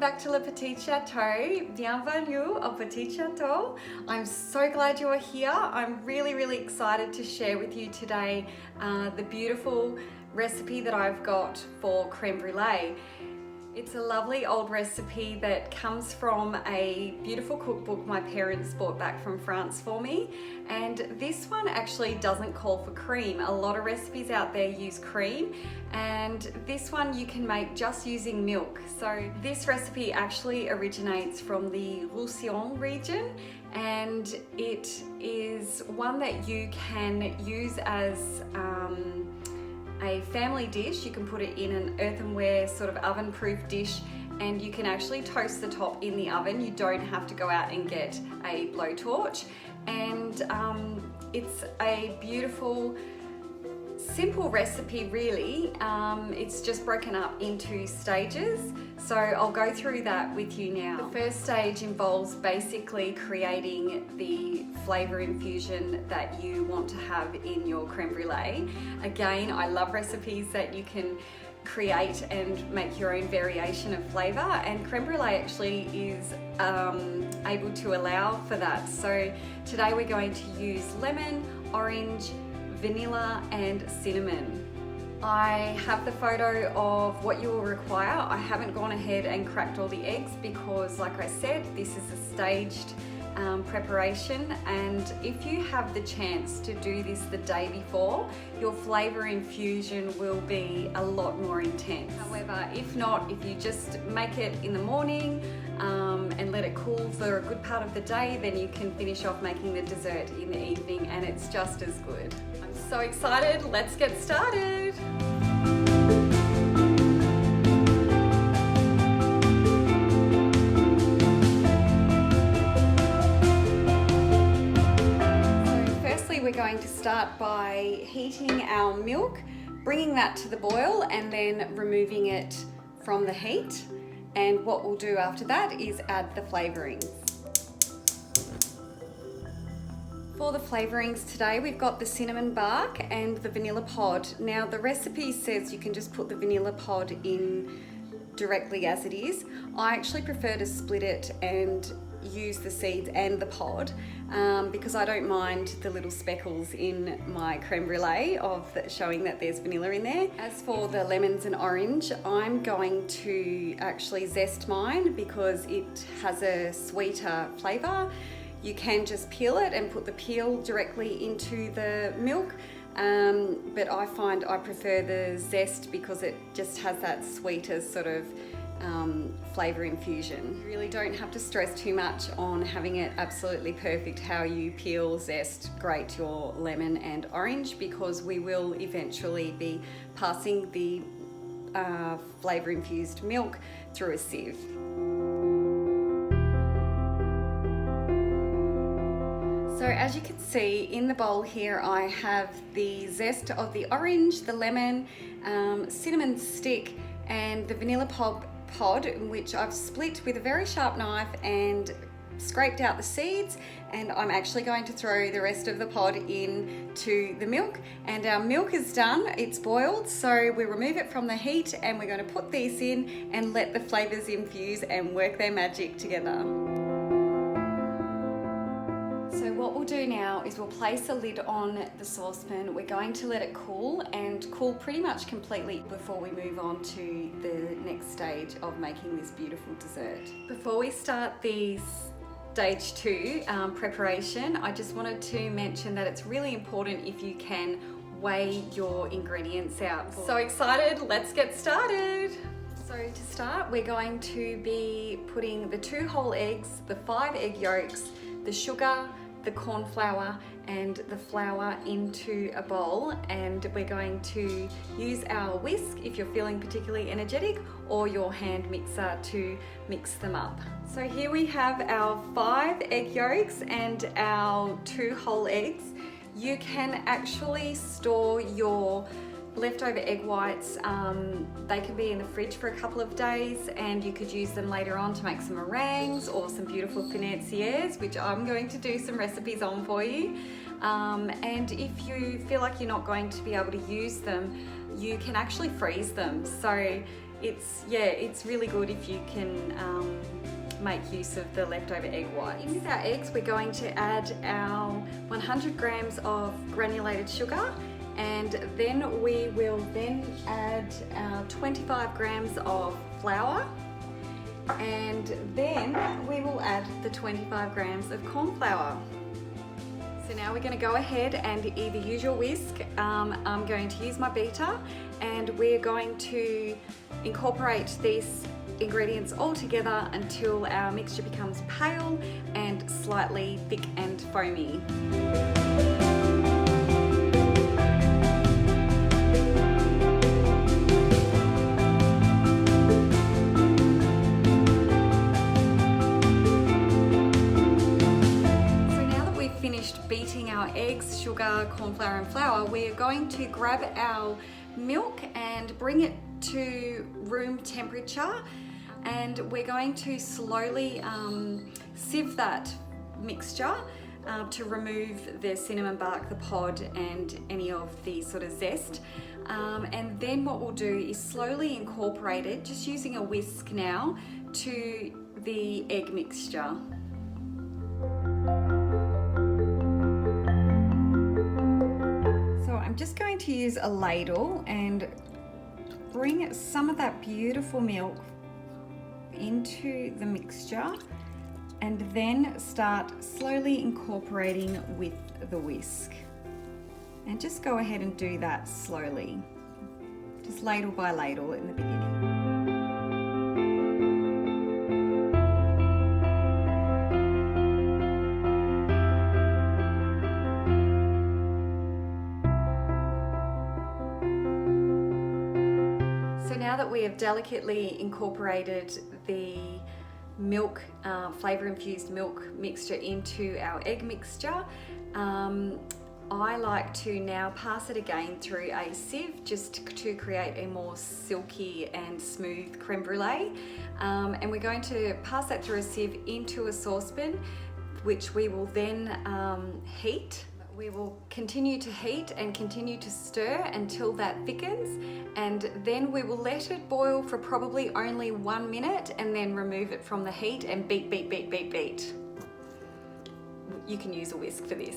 back to Le Petit Château. Bienvenue au Petit Château. I'm so glad you are here. I'm really excited to share with you today the beautiful recipe that I've got for creme brulee. It's a lovely old recipe that comes from a beautiful cookbook my parents brought back from France for me. And this one actually doesn't call for cream. A lot of recipes out there use cream, and this one you can make just using milk. So this recipe actually originates from the Roussillon region, and it is one that you can use as a family dish. You can put it in an earthenware sort of oven-proof dish, and you can actually toast the top in the oven. You don't have to go out and get a blowtorch, and it's a beautiful, simple recipe really. It's just broken up into stages, so I'll go through that with you now. The first stage involves basically creating the flavour infusion that you want to have in your creme brulee. Again, I love recipes that you can create and make your own variation of flavour, and creme brulee actually is able to allow for that. So today we're going to use lemon, orange, vanilla and cinnamon. I have the photo of what you will require. I haven't gone ahead and cracked all the eggs because, like I said, this is a staged preparation, and if you have the chance to do this the day before, your flavour infusion will be a lot more intense. However, if not, if you just make it in the morning and let it cool for a good part of the day, then you can finish off making the dessert in the evening and it's just as good. I'm so excited, let's get started. We're going to start by heating our milk, bringing that to the boil and then removing it from the heat. And what we'll do after that is add the flavourings. For the flavourings today, we've got the cinnamon bark and the vanilla pod. Now the recipe says you can just put the vanilla pod in directly as it is. I actually prefer to split it and use the seeds and the pod because I don't mind the little speckles in my creme brulee of showing that there's vanilla in there. As for the lemons and orange, I'm going to actually zest mine because it has a sweeter flavour. You can just peel it and put the peel directly into the milk, but I find I prefer the zest because it just has that sweeter sort of flavour infusion. You really don't have to stress too much on having it absolutely perfect how you peel, zest, grate your lemon and orange, because we will eventually be passing the flavour infused milk through a sieve. So as you can see in the bowl here, I have the zest of the orange, the lemon, cinnamon stick and the vanilla pod, which I've split with a very sharp knife and scraped out the seeds, and I'm actually going to throw the rest of the pod into the milk. And our milk is done, it's boiled, so we remove it from the heat and we're going to put these in and let the flavours infuse and work their magic together. So what we'll do now is we'll place a lid on the saucepan. We're going to let it cool and cool pretty much completely before we move on to the next stage of making this beautiful dessert. Before we start the stage 2 preparation, I just wanted to mention that it's really important, if you can, weigh your ingredients out. So excited, let's get started. So to start, we're going to be putting the 2 whole eggs, the 5 egg yolks, the sugar, the corn flour and the flour into a bowl, and we're going to use our whisk if you're feeling particularly energetic, or your hand mixer to mix them up. So here we have our 5 egg yolks and our 2 whole eggs. You can actually store your leftover egg whites. They can be in the fridge for a couple of days, and you could use them later on to make some meringues or some beautiful financiers, which I'm going to do some recipes on for you. And if you feel like you're not going to be able to use them, you can actually freeze them. So it's really good if you can make use of the leftover egg whites. In with our eggs, we're going to add our 100 grams of granulated sugar, and then we will add our 25 grams of flour, and then we will add the 25 grams of corn flour. So now we're going to go ahead and either use your whisk, I'm going to use my beater, and we're going to incorporate these ingredients all together until our mixture becomes pale and slightly thick and foamy. Beating our eggs, sugar, corn flour and flour, we are going to grab our milk and bring it to room temperature, and we're going to slowly sieve that mixture to remove the cinnamon bark, the pod and any of the sort of zest, and then what we'll do is slowly incorporate it, just using a whisk now, to the egg mixture. I'm just going to use a ladle and bring some of that beautiful milk into the mixture, and then start slowly incorporating with the whisk. And just go ahead and do that slowly, just ladle by ladle in the beginning. Now that we have delicately incorporated the milk, flavour infused milk mixture into our egg mixture, I like to now pass it again through a sieve just to create a more silky and smooth creme brulee. And we're going to pass that through a sieve into a saucepan, which we will then heat. We will continue to heat and continue to stir until that thickens, and then we will let it boil for probably only 1 minute and then remove it from the heat and beat. You can use a whisk for this.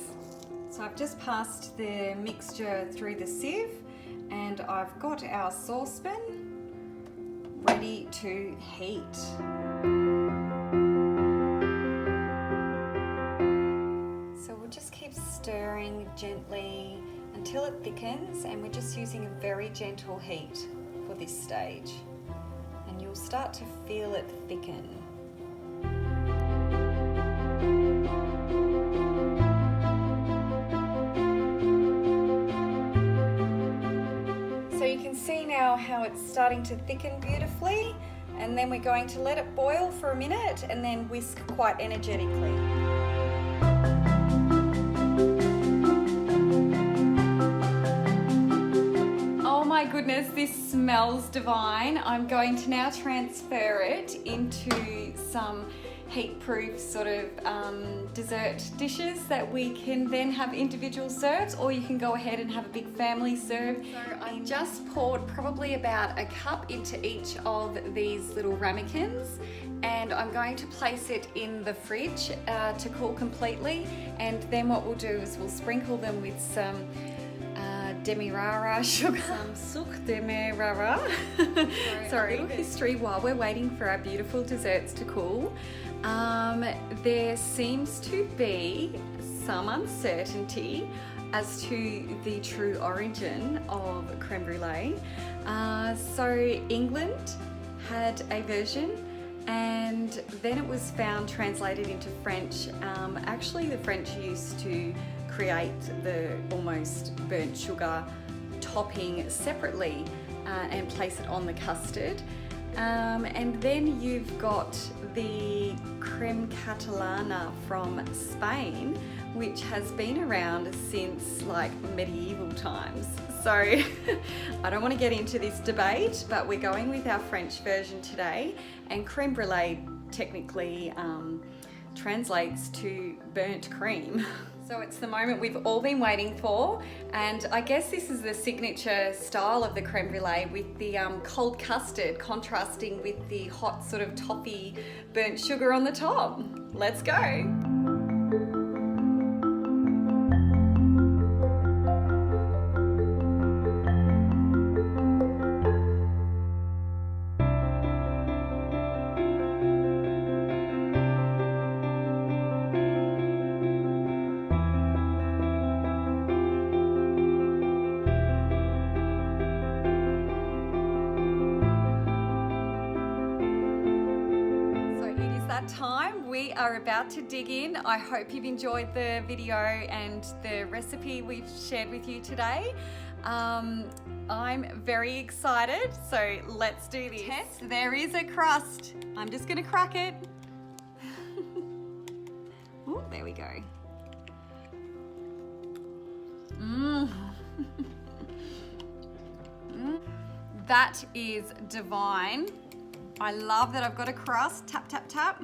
So I've just passed the mixture through the sieve, and I've got our saucepan ready to heat. Stirring gently until it thickens, and we're just using a very gentle heat for this stage, and you'll start to feel it thicken. So you can see now how it's starting to thicken beautifully, and then we're going to let it boil for a minute and then whisk quite energetically. My goodness, this smells divine. I'm going to now transfer it into some heat-proof sort of dessert dishes that we can then have individual serves, or you can go ahead and have a big family serve. So I just poured probably about a cup into each of these little ramekins, and I'm going to place it in the fridge to cool completely, and then what we'll do is we'll sprinkle them with some demerara sugar, some sucre demerara. Sorry, a little history while we're waiting for our beautiful desserts to cool. There seems to be some uncertainty as to the true origin of creme brulee. So England had a version, and then it was found translated into French. Actually, the French used to create the almost burnt sugar topping separately and place it on the custard. And then you've got the creme catalana from Spain, which has been around since like medieval times. So I don't want to get into this debate, but we're going with our French version today, and creme brulee technically translates to burnt cream. So it's the moment we've all been waiting for, and I guess this is the signature style of the creme brulee, with the cold custard contrasting with the hot sort of toffee burnt sugar on the top. Let's go. Time we are about to dig in. I hope you've enjoyed the video and the recipe we've shared with you today. I'm very excited, so let's do this. Test. There is a crust. I'm just gonna crack it. Ooh, there we go. That is divine. I love that I've got a crust, tap, tap, tap.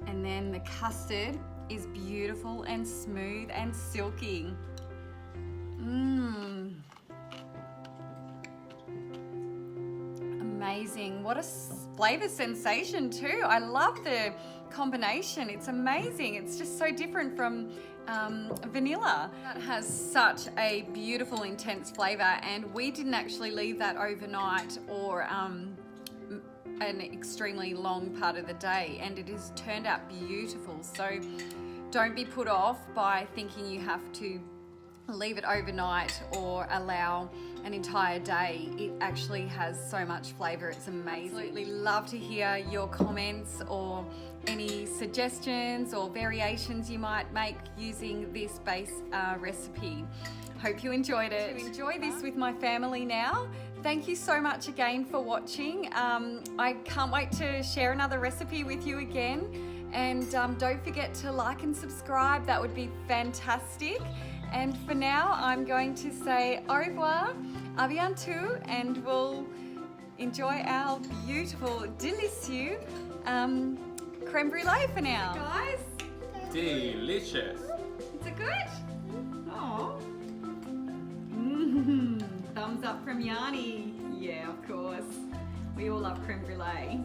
And then the custard is beautiful and smooth and silky. Amazing. What a flavor sensation too. I love the combination. It's amazing. It's just so different from vanilla. That has such a beautiful, intense flavor, and we didn't actually leave that overnight or an extremely long part of the day, and it has turned out beautiful. So don't be put off by thinking you have to leave it overnight or allow an entire day. It actually has so much flavor. It's amazing. Absolutely love to hear your comments or any suggestions or variations you might make using this base recipe. Hope you enjoyed it. To enjoy this with my family now. Thank you so much again for watching. I can't wait to share another recipe with you again. And don't forget to like and subscribe. That would be fantastic. And for now, I'm going to say au revoir, à bientôt, and we'll enjoy our beautiful, delicious creme brulee for now. Guys? Delicious. Is it good? Oh. Thumbs up from Yanni. Yeah, of course. We all love creme brulee.